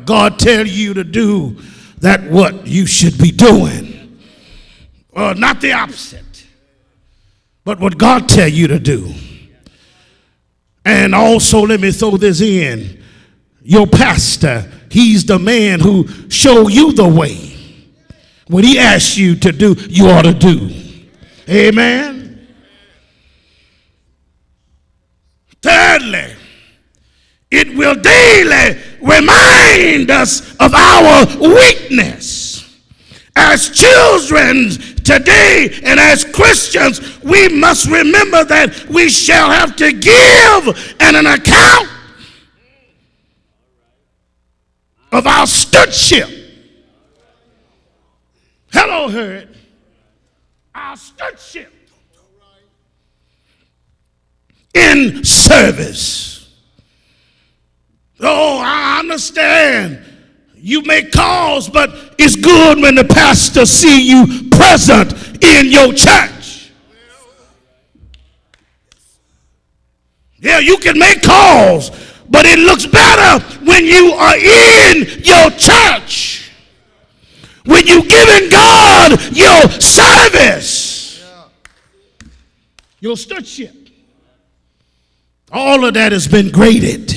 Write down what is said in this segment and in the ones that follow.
God tell you to do that what you should be doing. Not the opposite, but what God tell you to do. And also, let me throw this in. Your pastor, he's the man who show you the way. What he asks you to do, you ought to do. Amen. Thirdly, it will daily remind us of our weakness. As children today and as Christians, we must remember that we shall have to give an account of our stewardship. Hello, Hurd. Our stewardship in service. Oh, I understand. You make calls, but it's good when the pastor see you present in your church. Yeah, you can make calls, but it looks better when you are in your church, when you giving God your service, your stewardship. All of that has been graded.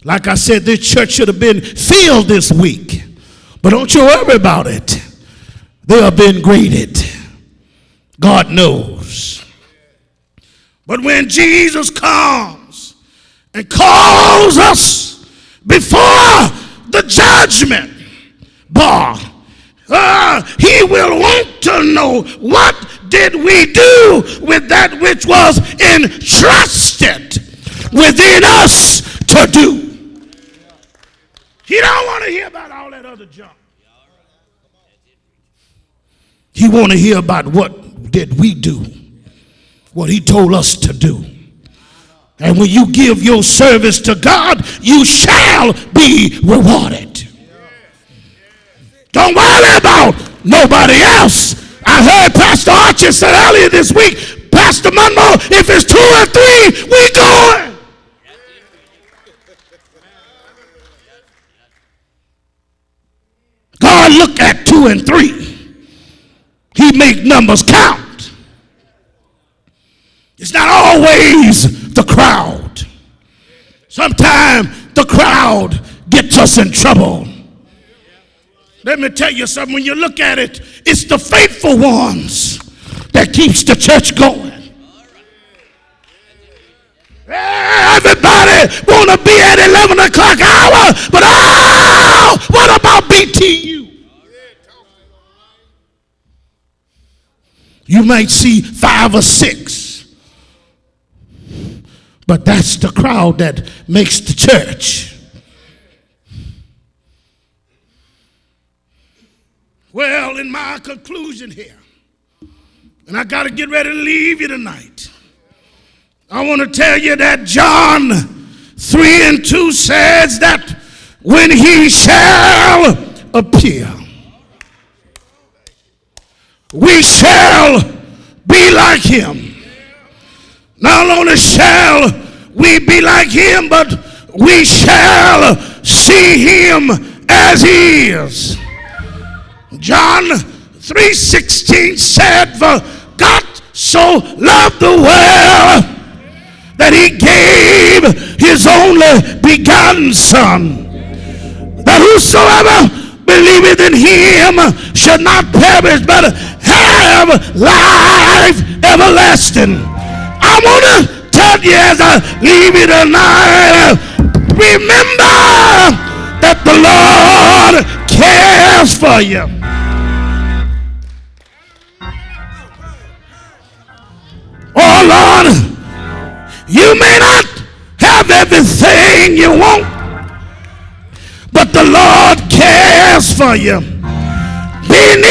Like I said, this church should have been filled this week. But don't you worry about it. They have been graded. God knows. But when Jesus comes and calls us before the judgment bar, he will want to know, what did we do with that which was entrusted within us to do? He don't want to hear about all that other junk. He want to hear about what did we do, what he told us to do. And when you give your service to God, you shall be rewarded. Don't worry about nobody else. I heard Pastor Archie said earlier this week, Pastor Monroe, if it's 2 or 3, we going. God look at 2 and 3. He make numbers count. It's not always the crowd. Sometimes the crowd gets us in trouble. Let me tell you something. When you look at it, it's the faithful ones that keeps the church going. Everybody want to be at 11 o'clock hour, but what about BTU? You might see 5 or 6, but that's the crowd that makes the church. Well, in my conclusion here, and I got to get ready to leave you tonight, I want to tell you that John 3 and 2 says that when he shall appear, we shall be like him. Not only shall we be like him, but we shall see him as he is. John 3:16 said, for God so loved the world that he gave his only begotten Son, that whosoever believeth in him should not perish but have life everlasting. I want to tell you as I leave you tonight, remember that the Lord cares for you. Oh Lord, you may not have everything you want, but the Lord cares for you. Be